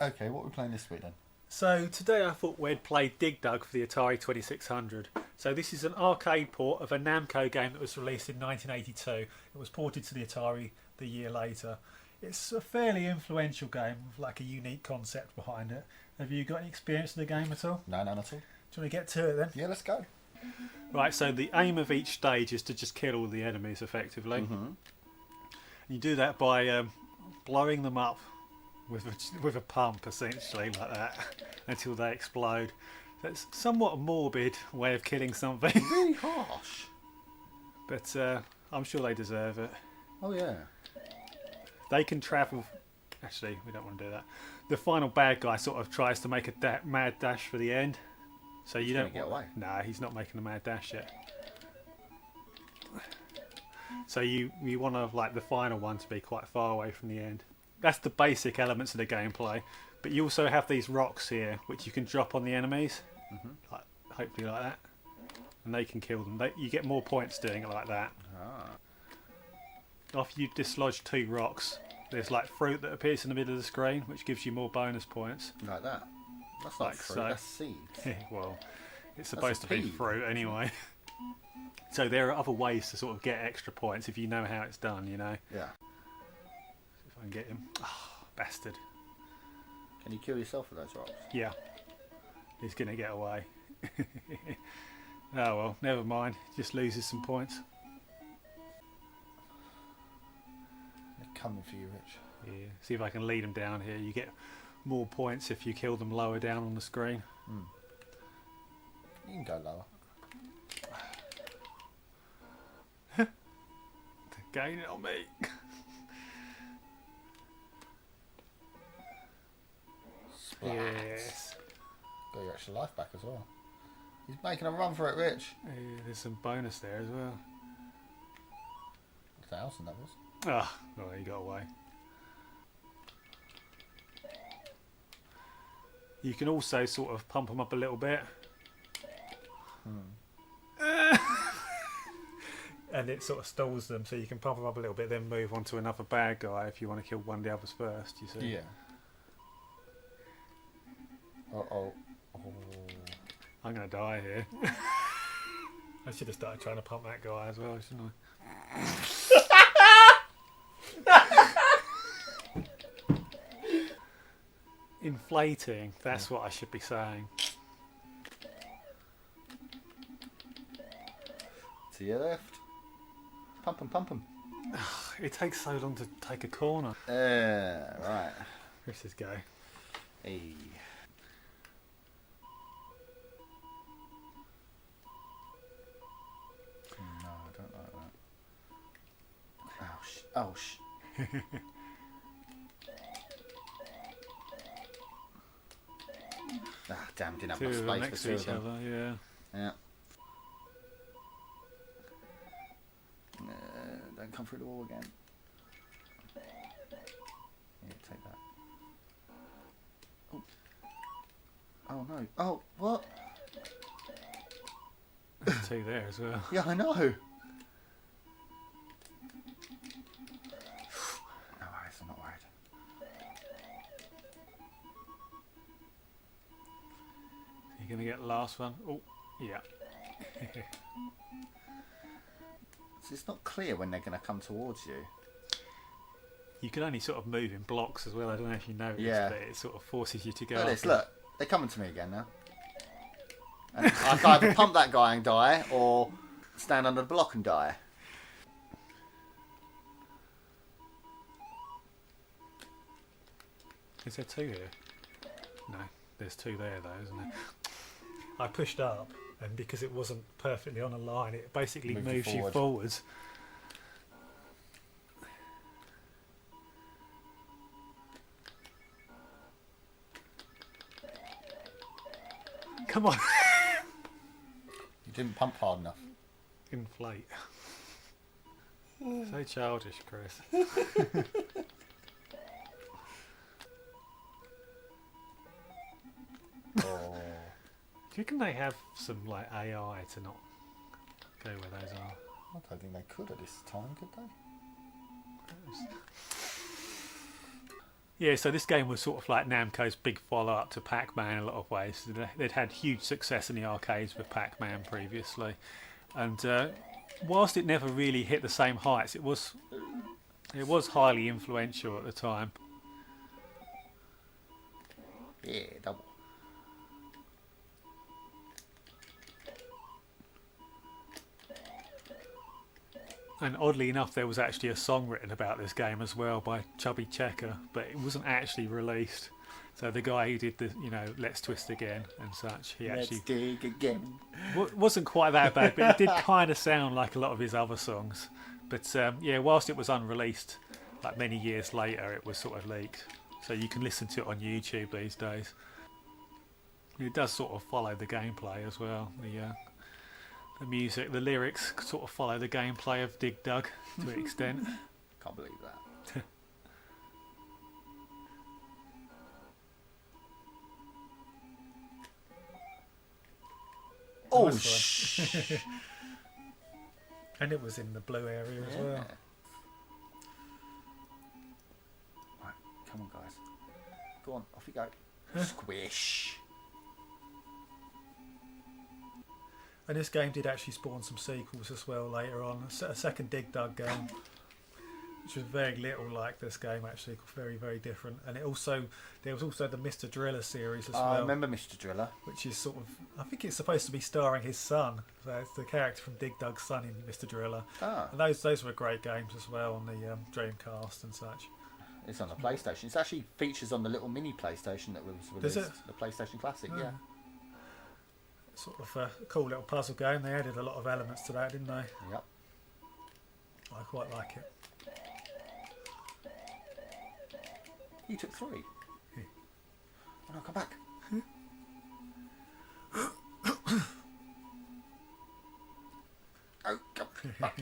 Okay, what are we playing this week then? So today I thought we'd play Digdug for the Atari 2600. So this is an arcade port of a Namco game that was released in 1982. It was ported to the Atari the year later. It's a fairly influential game with like a unique concept behind it. Have you got any experience in the game at all? No, none at all. Do you want to get to it then? Yeah, let's go. Right, so the aim of each stage is to just kill all the enemies effectively. Mm-hmm. You do that by blowing them up with a pump, essentially, like that, until they explode. That's somewhat a morbid way of killing something, Really harsh. but I'm sure they deserve it. Oh yeah. They can travel. Actually, we don't want to do that. The final bad guy sort of tries to make a mad dash for the end, so you don't get away. Nah, he's not making a mad dash yet. So you want to like the final one to be quite far away from the end. That's the basic elements of the gameplay, but you also have these rocks here which you can drop on the enemies, like, hopefully like that, and they can kill them. You get more points doing it like that. After you dislodge 2 rocks, there's like fruit that appears in the middle of the screen which gives you more bonus points. Like that. That's not Like fruit, so. that's seeds. Well, it's supposed to be pea. fruit anyway. So there are other ways to sort of get extra points if you know how it's done, you know. Yeah. If I can get him. Oh, bastard. Can you kill yourself with those rocks? Yeah. He's going to get away. Oh well, never mind. Just loses some points. They're coming for you, Rich. Yeah. See if I can lead him down here. You get more points if you kill them lower down on the screen. You can go lower. They're gaining on me. Splat. Yes. Got your extra life back as well. He's making a run for it, Rich. Yeah, there's some bonus there as well. 1,000 that was. Ah, oh, he got away. You can also sort of pump them up a little bit. And it sort of stalls them, so you can pump them up a little bit, then move on to another bad guy if you want to kill one of the others first, you see. Yeah. Uh-oh. Oh. I'm going to die here. I should have started trying to pump that guy as well, shouldn't I? Inflating, that's what I should be saying. To your left. Pump him, pump him. It takes so long to take a corner. Right. Let's just go. Hey. No, I don't like that. Oh, Ah, damn, didn't have Two enough of them space next for to 2 each of them. other, yeah. Yeah. Don't come through the wall again. Yeah, take that. Oh. Oh no. Oh, what? There's 2 there as well. Yeah, I know. No worries, I'm not worried. You're going to get the last one? Oh, yeah. So it's not clear when they're going to come towards you. You can only sort of move in blocks as well. I don't know if you know this, Yeah. but it sort of forces you to go Look at up. this, look. They're coming to me again now. And I can either pump that guy and die, or stand under the block and die. Is there 2 here? No, there's 2 there though, isn't there? I pushed up, and because it wasn't perfectly on a line, it basically Moved you moves you forward. forwards. Come on, You didn't pump hard enough. inflate. So childish, Chris. Oh. Do you reckon they have some like AI to not go where those are? I don't think they could at this time, could they? Yeah, so this game was sort of like Namco's big follow-up to Pac-Man in a lot of ways. They'd had huge success in the arcades with Pac-Man previously, and whilst it never really hit the same heights, it was highly influential at the time. Yeah, double. And oddly enough, there was actually a song written about this game as well by Chubby Checker, but it wasn't actually released. So the guy who did the, Let's Twist Again and such, he Let's actually dig again. wasn't quite that bad, but it did kind of sound like a lot of his other songs. But yeah, whilst it was unreleased, like many years later, it was sort of leaked. So you can listen to it on YouTube these days. It does sort of follow the gameplay as well. The music, the lyrics sort of follow the gameplay of Dig Dug to an extent. Can't believe that. Oh, shh. And it was in the blue area as well. Right, come on, guys. Go on, off you go. Squish. And this game did actually spawn some sequels as well later on. A second Dig Dug game, which was very little like this game actually, very, very different. And there was also the Mr. Driller series as well. I remember Mr. Driller. Which is sort of, I think it's supposed to be starring his son. So it's the character from Dig Dug's son in Mr. Driller. Ah. And those were great games as well on the Dreamcast and such. It's on the PlayStation. It actually features on the little mini PlayStation that was released. Does it? The PlayStation Classic, Oh. yeah. Sort of a cool little puzzle game. They added a lot of elements to that, didn't they? Yep. I quite like it. You took 3. Yeah. Oh no, come back. Oh, come back.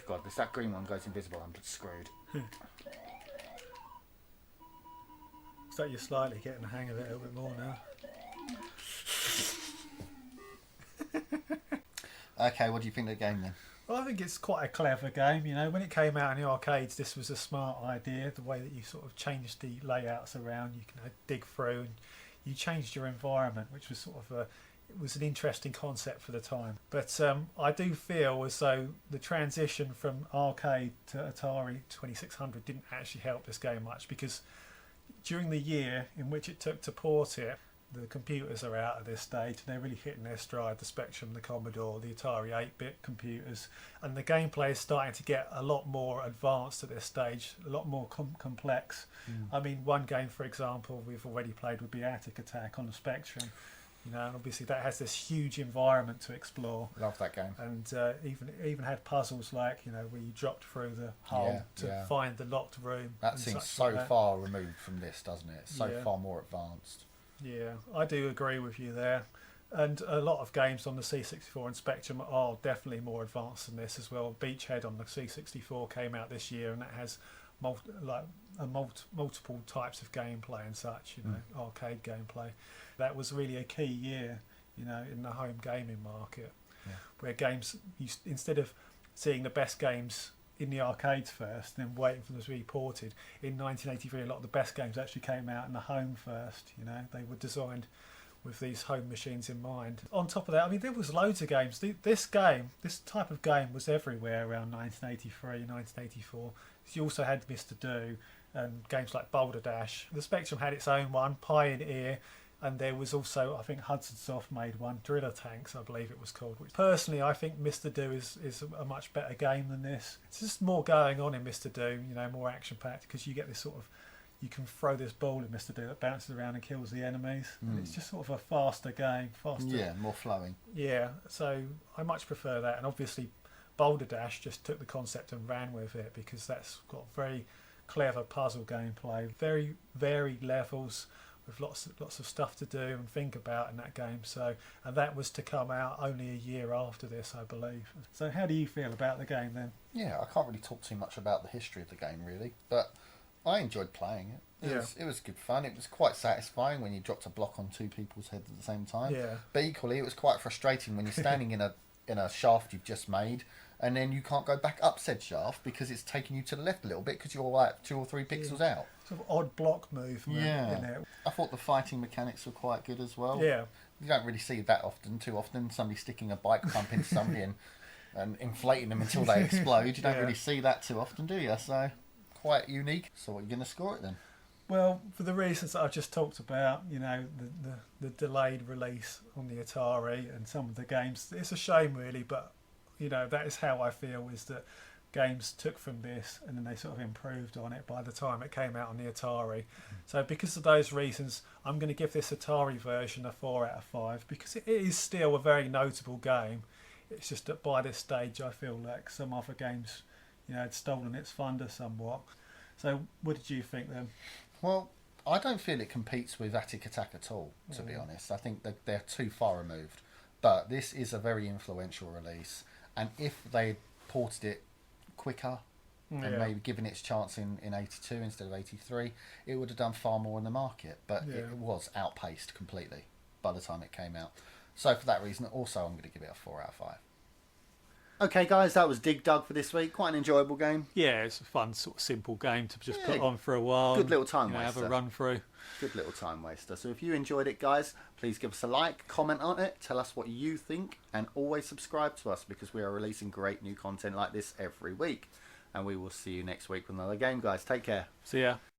God, if that green one goes invisible, I'm screwed. So you're slightly getting the hang of it a little bit more now. Okay, what do you think of the game then? Well, I think it's quite a clever game. When it came out in the arcades, this was a smart idea. The way that you sort of changed the layouts around, you can dig through, and you changed your environment, which was sort of it was an interesting concept for the time. But I do feel as though the transition from arcade to Atari 2600 didn't actually help this game much, because during the year in which it took to port it, the computers are out at this stage and they're really hitting their stride. The Spectrum, the Commodore, the Atari 8-bit computers, and the gameplay is starting to get a lot more advanced at this stage, a lot more complex. I mean, one game, for example, we've already played would be Attic Attack on the Spectrum. And obviously that has this huge environment to explore. Love that game. And even had puzzles like, where you dropped through the hole to find the locked room. That seems so far removed from this, doesn't it? It's so far more advanced. Yeah, I do agree with you there. And a lot of games on the C64 and Spectrum are definitely more advanced than this as well. Beachhead on the C64 came out this year, and that has multiple types of gameplay and such, arcade gameplay. That was really a key year, in the home gaming market, where games, instead of seeing the best games in the arcades first and then waiting for them to be ported, in 1983 a lot of the best games actually came out in the home first. They were designed with these home machines in mind. On top of that, I mean, there was loads of games. This type of game was everywhere around 1983, 1984. You also had Mr. Do and games like Boulder Dash. The Spectrum had its own one, Pioneer, and there was also, I think Hudson Soft made one, Driller Tanks, I believe it was called. Which personally, I think Mr. Do is a much better game than this. It's just more going on in Mr. Do, more action-packed, because you get this sort of, you can throw this ball at Mr. Do that bounces around and kills the enemies. And it's just sort of a faster game, Yeah, more flowing. Yeah, so I much prefer that. And obviously Boulder Dash just took the concept and ran with it, because that's got very clever puzzle gameplay, very varied levels with lots of stuff to do and think about in that game. So, and that was to come out only a year after this, I believe. So how do you feel about the game then? Yeah, I can't really talk too much about the history of the game really, but I enjoyed playing it. It was good fun. It was quite satisfying when you dropped a block on two people's heads at the same time. Yeah. But equally, it was quite frustrating when you're standing in a shaft you've just made, and then you can't go back up said shaft because it's taking you to the left a little bit because you're like 2 or 3 pixels out. Sort of odd block movement in it. I thought the fighting mechanics were quite good as well. Yeah. You don't really see that too often. Somebody sticking a bike pump into somebody and inflating them until they explode. You don't really see that too often, do you? So, quite unique. So, what are you going to score it then? Well, for the reasons that I've just talked about, you know, the delayed release on the Atari and some of the games, it's a shame really, but, you know, that is how I feel, is that games took from this and then they sort of improved on it by the time it came out on the Atari. So because of those reasons, I'm going to give this Atari version a 4 out of 5 because it is still a very notable game. It's just that by this stage I feel like some other games, you know, had stolen its thunder somewhat. So what did you think then? Well, I don't feel it competes with Attic Attack at all, to be honest. I think that they're too far removed. But this is a very influential release, and if they ported it quicker and maybe given it its chance in 82 instead of 83, it would have done far more in the market. But it was outpaced completely by the time it came out. So for that reason, also I'm going to give it a 4 out of 5. Okay, guys, that was Dig Dug for this week. Quite an enjoyable game. Yeah, it's a fun, sort of simple game to just put on for a while. Good little time waster. Have a run through. Good little time waster. So if you enjoyed it, guys, please give us a like, comment on it, tell us what you think, and always subscribe to us because we are releasing great new content like this every week. And we will see you next week with another game, guys. Take care. See ya.